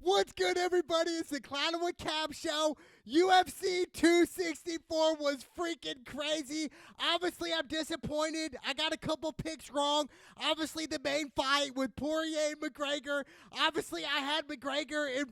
What's good, everybody? It's the Clown with Cab Show. UFC 264 was freaking crazy. Obviously, I'm disappointed. I got a couple picks wrong. Obviously, the main fight with Poirier and McGregor. Obviously, I had McGregor. It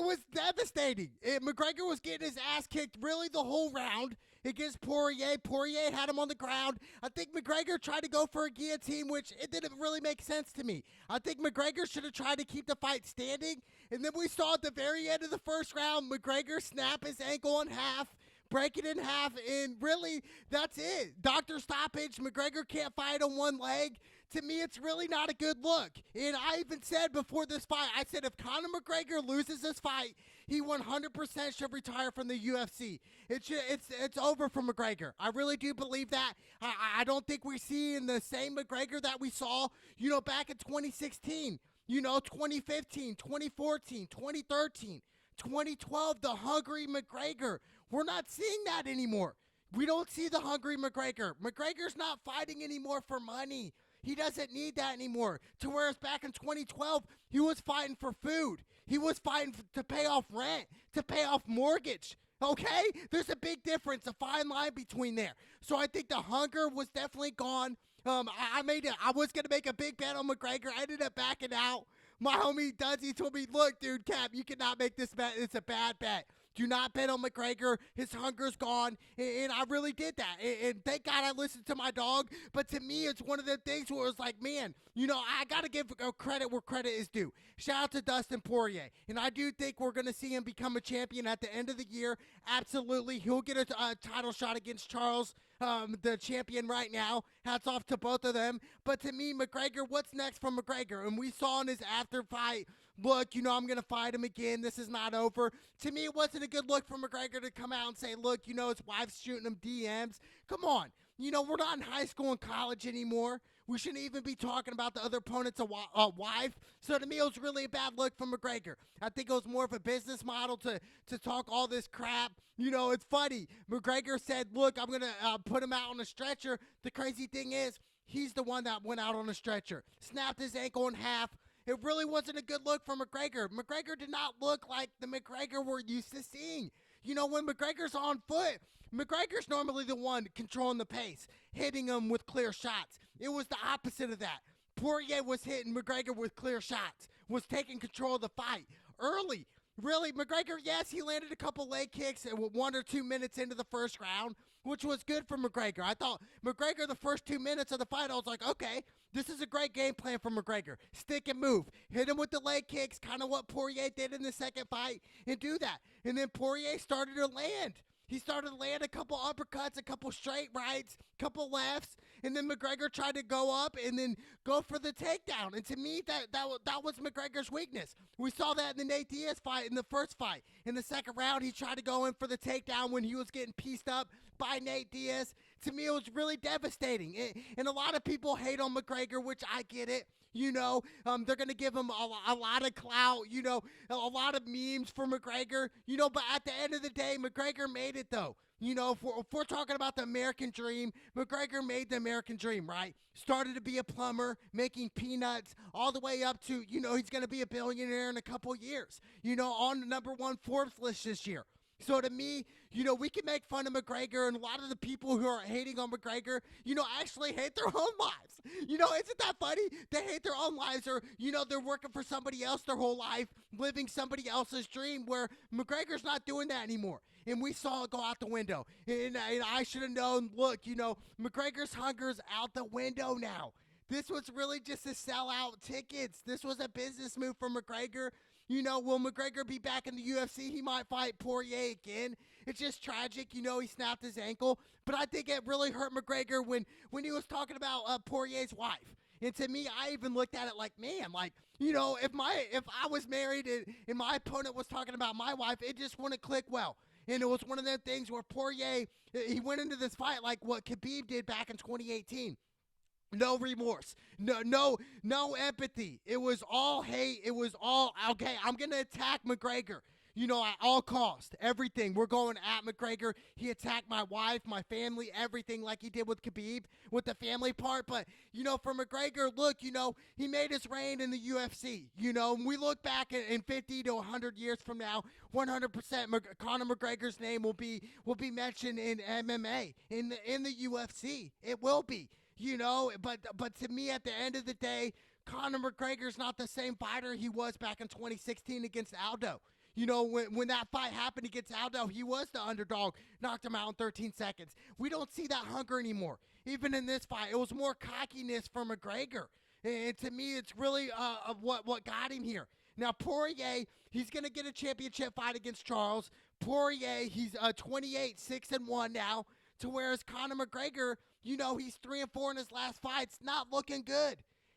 was devastating. McGregor was getting his ass kicked really the whole round against Poirier. Poirier had him on the ground. I think McGregor tried to go for a guillotine, which it didn't really make sense to me. I think McGregor should have tried to keep the fight standing. And then we saw at the very end of the first round, McGregor snap his ankle in half, break it in half, and really, that's it. Doctor stoppage. McGregor can't fight on one leg. To me, it's really not a good look. And I even said before this fight, I said if Conor McGregor loses this fight, he 100% should retire from the UFC. It's over for McGregor. I really do believe that. I don't think we're seeing the same McGregor that we saw, back in 2016. 2015, 2014, 2013, 2012, the hungry McGregor. We're not seeing that anymore. We don't see the hungry McGregor. McGregor's not fighting anymore for money. He doesn't need that anymore. To whereas back in 2012, he was fighting for food. He was fighting to pay off rent, to pay off mortgage. Okay? There's a big difference, a fine line between there. So I think the hunger was definitely gone. I was going to make a big bet on McGregor. I ended up backing out. My homie Dudsy told me, look, dude, Cap, you cannot make this bet. It's a bad bet. Do not bet on McGregor. His hunger's gone. And I really did that. And thank God I listened to my dog. But to me, it's one of the things where it's like, man, I got to give credit where credit is due. Shout out to Dustin Poirier. And I do think we're going to see him become a champion at the end of the year. Absolutely. He'll get a title shot against Charles, the champion right now. Hats off to both of them. But to me, McGregor, what's next for McGregor? And we saw in his after fight, look, I'm going to fight him again. This is not over. To me, it wasn't a good look for McGregor to come out and say, look, his wife's shooting him DMs. Come on. We're not in high school and college anymore. We shouldn't even be talking about the other opponent's wife. So to me, it was really a bad look from McGregor. I think it was more of a business model to talk all this crap. It's funny. McGregor said, look, I'm going to put him out on a stretcher. The crazy thing is, he's the one that went out on a stretcher. Snapped his ankle in half. It really wasn't a good look for McGregor. McGregor did not look like the McGregor we're used to seeing. When McGregor's on foot, McGregor's normally the one controlling the pace, hitting him with clear shots. It was the opposite of that. Poirier was hitting McGregor with clear shots, was taking control of the fight early. Really, McGregor, yes, he landed a couple leg kicks 1 or 2 minutes into the first round, which was good for McGregor. I thought McGregor, the first 2 minutes of the fight, I was like, okay, this is a great game plan for McGregor. Stick and move. Hit him with the leg kicks, kind of what Poirier did in the second fight, and do that. And then Poirier started to land. He started to land a couple uppercuts, a couple straight rights, couple lefts, and then McGregor tried to go up and then go for the takedown. And to me, that was McGregor's weakness. We saw that in the Nate Diaz fight, in the first fight. In the second round, he tried to go in for the takedown when he was getting pieced up by Nate Diaz. To me, it was really devastating. And a lot of people hate on McGregor, which I get it. They're going to give him a lot of clout, a lot of memes for McGregor, but at the end of the day, McGregor made it though. If we're talking about the American dream, McGregor made the American dream, right? Started to be a plumber, making peanuts, all the way up to, he's going to be a billionaire in a couple years, on the #1 Forbes list this year. So to me, we can make fun of McGregor, and a lot of the people who are hating on McGregor, actually hate their own lives. Isn't that funny? They hate their own lives, or, they're working for somebody else their whole life, living somebody else's dream, where McGregor's not doing that anymore. And we saw it go out the window. And I should have known, look, McGregor's hunger's out the window now. This was really just to sell out tickets. This was a business move for McGregor. Will McGregor be back in the UFC? He might fight Poirier again. It's just tragic. He snapped his ankle. But I think it really hurt McGregor when he was talking about Poirier's wife. And to me, I even looked at it like, man, if I was married and my opponent was talking about my wife, it just wouldn't click well. And it was one of them things where Poirier, he went into this fight like what Khabib did back in 2018. No remorse. No empathy. It was all hate. It was all, okay, I'm going to attack McGregor. at all cost, everything. We're going at McGregor. He attacked my wife, my family, everything like he did with Khabib, with the family part. But, for McGregor, look, he made his reign in the UFC. And we look back in 50 to 100 years from now, 100% Conor McGregor's name will be mentioned in MMA, in the UFC. It will be, but to me, at the end of the day, Conor McGregor's not the same fighter he was back in 2016 against Aldo. When that fight happened against Aldo, he was the underdog, knocked him out in 13 seconds. We don't see that hunger anymore. Even in this fight, it was more cockiness from McGregor. And to me, it's really what got him here. Now, Poirier, he's going to get a championship fight against Charles. Poirier, he's 28, 6-1 now, to whereas Conor McGregor, he's 3-4 in his last fights, not looking good.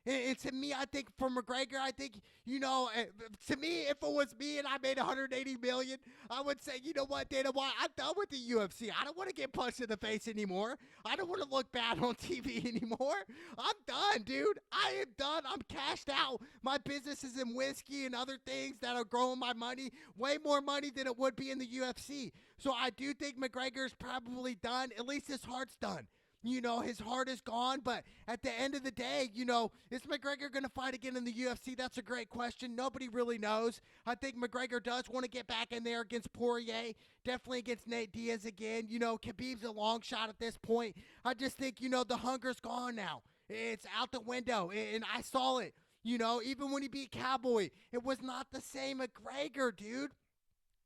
And to me, I think for McGregor, to me, if it was me and I made $180 million, I would say, you know what, Dana White, I'm done with the UFC. I don't want to get punched in the face anymore. I don't want to look bad on TV anymore. I'm done, dude. I am done. I'm cashed out. My business is in whiskey and other things that are growing my money, way more money than it would be in the UFC. So I do think McGregor's probably done. At least his heart's done. His heart is gone, but at the end of the day, is McGregor going to fight again in the UFC? That's a great question. Nobody really knows. I think McGregor does want to get back in there against Poirier, definitely against Nate Diaz again. Khabib's a long shot at this point. I just think, the hunger's gone now. It's out the window, and I saw it. Even when he beat Cowboy, it was not the same McGregor, dude.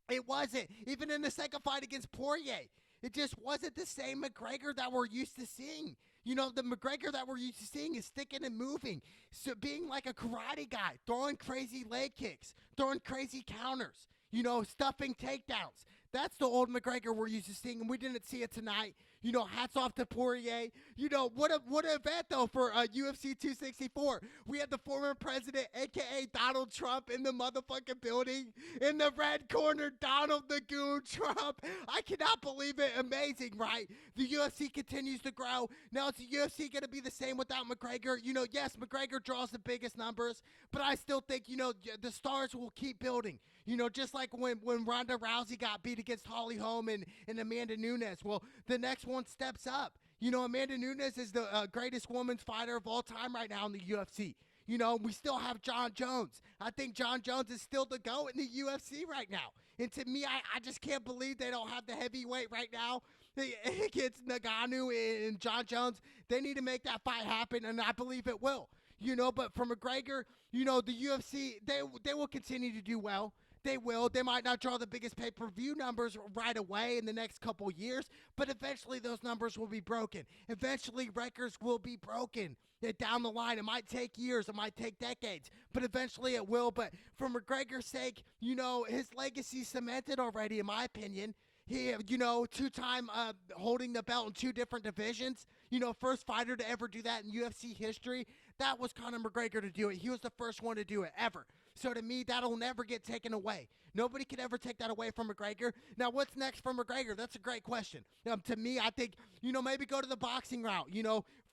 It wasn't. Even in the second fight against Poirier, it just wasn't the same McGregor that we're used to seeing. The McGregor that we're used to seeing is sticking and moving. So being like a karate guy, throwing crazy leg kicks, throwing crazy counters, stuffing takedowns. That's the old McGregor we're used to seeing, and we didn't see it tonight. Hats off to Poirier. What an event, though, for UFC 264. We had the former president, a.k.a. Donald Trump, in the motherfucking building. In the red corner, Donald the Goon Trump. I cannot believe it. Amazing, right? The UFC continues to grow. Now, is the UFC going to be the same without McGregor? Yes, McGregor draws the biggest numbers, but I still think, the stars will keep building. Just like when Ronda Rousey got beat against Holly Holm and Amanda Nunes. Well, the next one steps up. Amanda Nunes is the greatest women's fighter of all time right now in the UFC. We still have John Jones. I think John Jones is still the GOAT in the UFC right now. And to me, I just can't believe they don't have the heavyweight right now against Ngannou and John Jones. They need to make that fight happen, and I believe it will. But for McGregor, the UFC, they will continue to do well. They will. They might not draw the biggest pay-per-view numbers right away in the next couple years, but eventually those numbers will be broken. Eventually records will be broken down the line. It might take years. It might take decades, but eventually it will. But for McGregor's sake, his legacy's cemented already, in my opinion. He, two-time holding the belt in two different divisions. First fighter to ever do that in UFC history. That was Conor McGregor to do it. He was the first one to do it ever. So to me, that'll never get taken away. Nobody can ever take that away from McGregor. Now, what's next for McGregor? That's a great question. To me, I think, maybe go to the boxing route,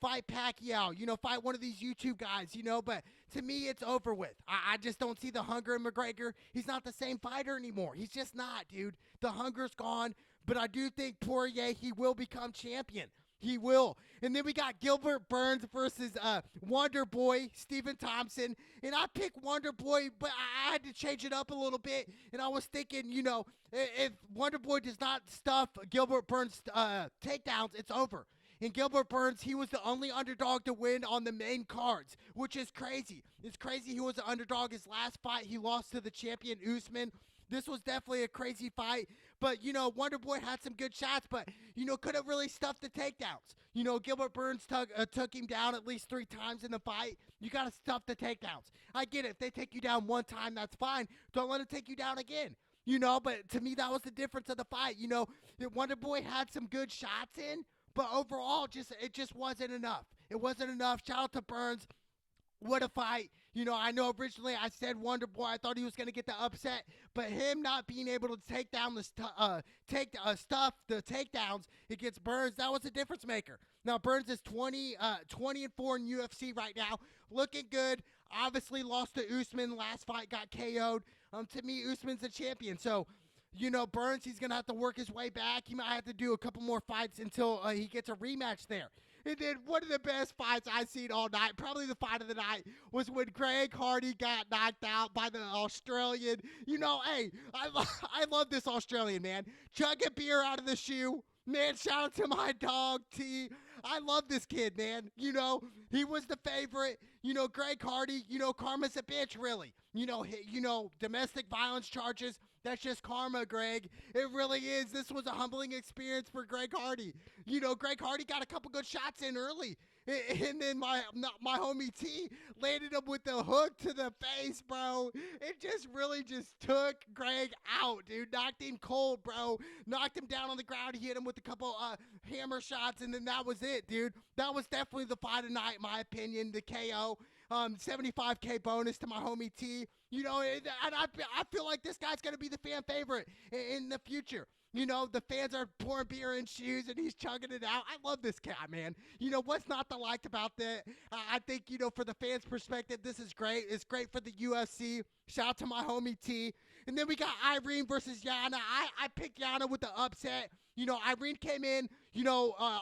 fight Pacquiao, fight one of these YouTube guys, but to me, it's over with. I just don't see the hunger in McGregor. He's not the same fighter anymore. He's just not, dude. The hunger's gone, but I do think Poirier, he will become champion. He will. And then we got Gilbert Burns versus Wonder Boy, Stephen Thompson. And I picked Wonder Boy, but I had to change it up a little bit. And I was thinking, if Wonder Boy does not stuff Gilbert Burns' takedowns, it's over. And Gilbert Burns, he was the only underdog to win on the main cards, which is crazy. It's crazy he was the underdog. His last fight, he lost to the champion, Usman. This was definitely a crazy fight, but, Wonder Boy had some good shots, but, couldn't really stuff the takedowns. Gilbert Burns took him down at least 3 times in the fight. You got to stuff the takedowns. I get it. If they take you down one time, that's fine. Don't let them take you down again. But to me, that was the difference of the fight. Wonder Boy had some good shots in, but overall, it just wasn't enough. It wasn't enough. Shout out to Burns. What a fight. I know originally I said Wonder Boy. I thought he was going to get the upset, but him not being able to take down the takedowns against Burns, that was a difference maker. Now, Burns is 20-4 in UFC right now. Looking good. Obviously lost to Usman. Last fight got KO'd. To me, Usman's the champion. So, Burns, he's going to have to work his way back. He might have to do a couple more fights until he gets a rematch there. And then one of the best fights I've seen all night, probably the fight of the night, was when Greg Hardy got knocked out by the Australian. Hey, I love this Australian, man. Chugging beer out of the shoe. Man, shout out to my dog, T. I love this kid, man. He was the favorite. Greg Hardy, karma's a bitch, really. Domestic violence charges, that's just karma, Greg. It really is. This was a humbling experience for Greg Hardy. Greg Hardy got a couple good shots in early. And then my homie T landed him with the hook to the face, bro. It just really took Greg out, dude. Knocked him cold, bro. Knocked him down on the ground. He hit him with a couple hammer shots, and then that was it, dude. That was definitely the fight of the night, in my opinion, the KO. 75K bonus to my homie T. And I feel like this guy's going to be the fan favorite in the future. The fans are pouring beer in shoes and he's chugging it out. I love this guy, man. What's not to like about that? I think, for the fans' perspective, this is great. It's great for the UFC. Shout out to my homie T. And then we got Irene versus Yana. I picked Yana with the upset. Irene came in,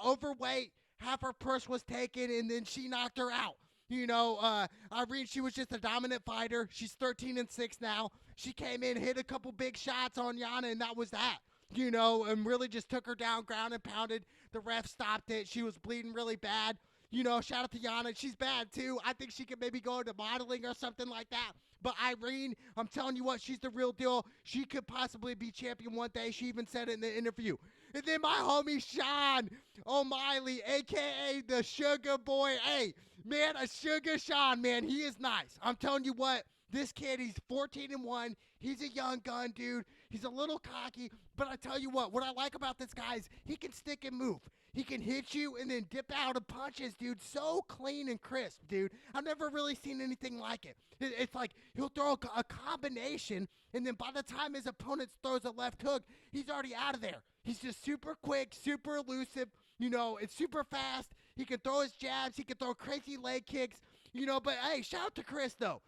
overweight. Half her purse was taken and then she knocked her out. Irene, she was just a dominant fighter. She's 13-6 now. She came in, hit a couple big shots on Yana, and that was that. And really just took her down, ground and pounded. The ref stopped it. She was bleeding really bad. Shout out to Yana. She's bad, too. I think she could maybe go into modeling or something like that. But Irene, I'm telling you what, she's the real deal. She could possibly be champion one day. She even said it in the interview. And then my homie Sean O'Malley, a.k.a. the Sugar Boy. Hey, man, a Sugar Sean, man, he is nice. I'm telling you what, this kid, he's 14-1. He's a young gun, dude. He's a little cocky, but I tell you what I like about this guy is he can stick and move. He can hit you and then dip out of punches, dude. So clean and crisp, dude. I've never really seen anything like it. It's like he'll throw a combination, and then by the time his opponent throws a left hook, he's already out of there. He's just super quick, super elusive. It's super fast. He can throw his jabs. He can throw crazy leg kicks. But hey, shout out to Chris, though.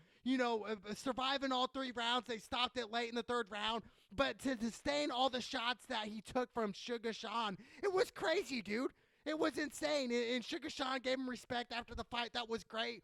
Surviving all 3 rounds. They stopped it late in the 3rd round. But to sustain all the shots that he took from Sugar Sean, it was crazy, dude. It was insane. And Sugar Sean gave him respect after the fight. That was great.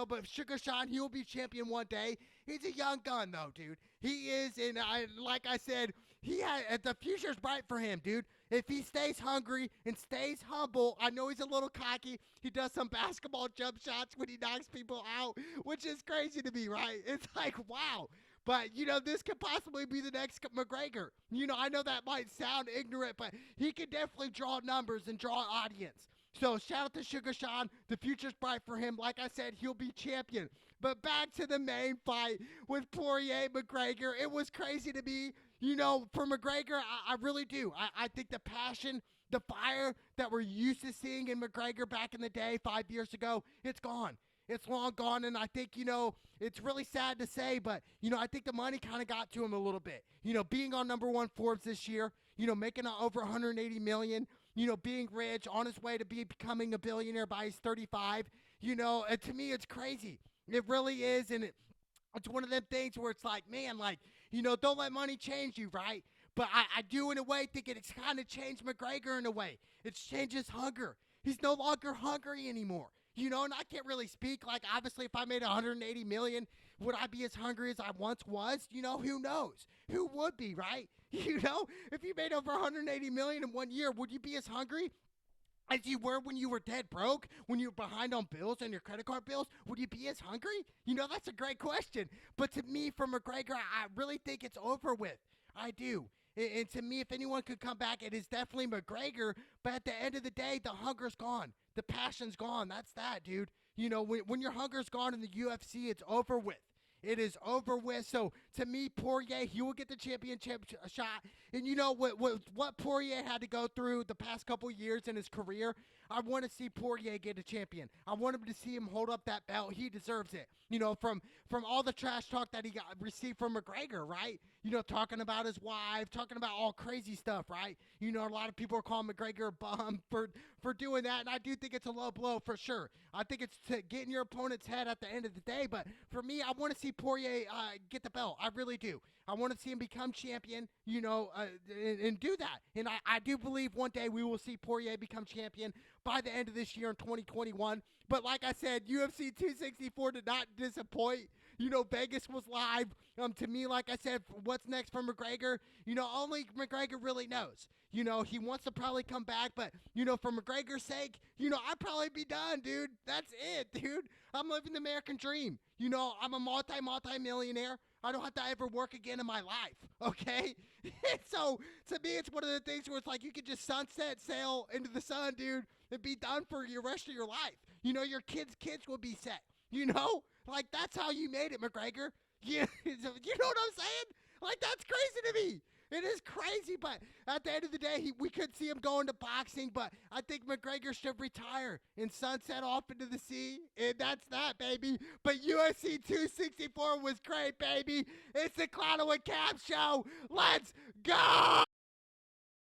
But Sugar Sean, he will be champion one day. He's a young gun, though, dude. He is, and like I said, the future's bright for him, dude. If he stays hungry and stays humble, I know he's a little cocky. He does some basketball jump shots when he knocks people out, which is crazy to me, right? It's like, wow. But, this could possibly be the next McGregor. I know that might sound ignorant, but he can definitely draw numbers and draw an audience. So shout out to Sugar Sean. The future's bright for him. Like I said, he'll be champion. But back to the main fight with Poirier McGregor. It was crazy to me. For McGregor, I really do. I think the passion, the fire that we're used to seeing in McGregor back in the day 5 years ago, it's gone. It's long gone, and I think, it's really sad to say, but, I think the money kind of got to him a little bit. Being on #1 Forbes this year, making over $180 million, being rich, on his way to becoming a billionaire by his 35, and to me, it's crazy. It really is, and it's one of them things where it's like, man, like, don't let money change you, right? But I do, in a way, think it's kind of changed McGregor in a way. It's changed his hunger. He's no longer hungry anymore. And I can't really speak. Like, obviously, if I made $180 million, would I be as hungry as I once was? Who knows? Who would be, right? If you made over $180 million in 1 year, would you be as hungry as you were when you were dead broke, when you were behind on bills and your credit card bills? Would you be as hungry? That's a great question. But to me, for McGregor, I really think it's over with. I do. And to me, if anyone could come back, it is definitely McGregor. But at the end of the day, the hunger's gone. The passion's gone. That's that, dude. When your hunger's gone in the UFC, it's over with. It is over with. So, to me, Poirier, he will get the championship shot. And what Poirier had to go through the past couple years in his career, I want to see Poirier get a champion. I want him to see him hold up that belt. He deserves it. You know, from all the trash talk that he got received from McGregor, right? You know, talking about his wife, talking about all crazy stuff, right? You know, a lot of people are calling McGregor a bum for doing that, and I do think it's a low blow for sure. I think it's to get in your opponent's head at the end of the day, but for me, I want to see Poirier get the belt. I really do. I want to see him become champion, you know, and do that. And I do believe one day we will see Poirier become champion by the end of this year in 2021. But like I said, UFC 264 did not disappoint. You know, Vegas was live. To me, like I said, what's next for McGregor? You know, only McGregor really knows. You know, he wants to probably come back, but, you know, for McGregor's sake, you know, I'd probably be done, dude. That's it, dude. I'm living the American dream. You know, I'm a multi-millionaire. I don't have to ever work again in my life, okay? So, to me, it's one of the things where it's like you could just sunset sail into the sun, dude, and be done for the rest of your life. You know, your kids' will be set. You know? Like, that's how you made it, McGregor. You know what I'm saying? Like, that's crazy to me. It is crazy, but at the end of the day, we could see him go into boxing, but I think McGregor should retire and sunset off into the sea, and that's that, baby. But UFC 264 was great, baby. It's the Clown with Cap show. Let's go!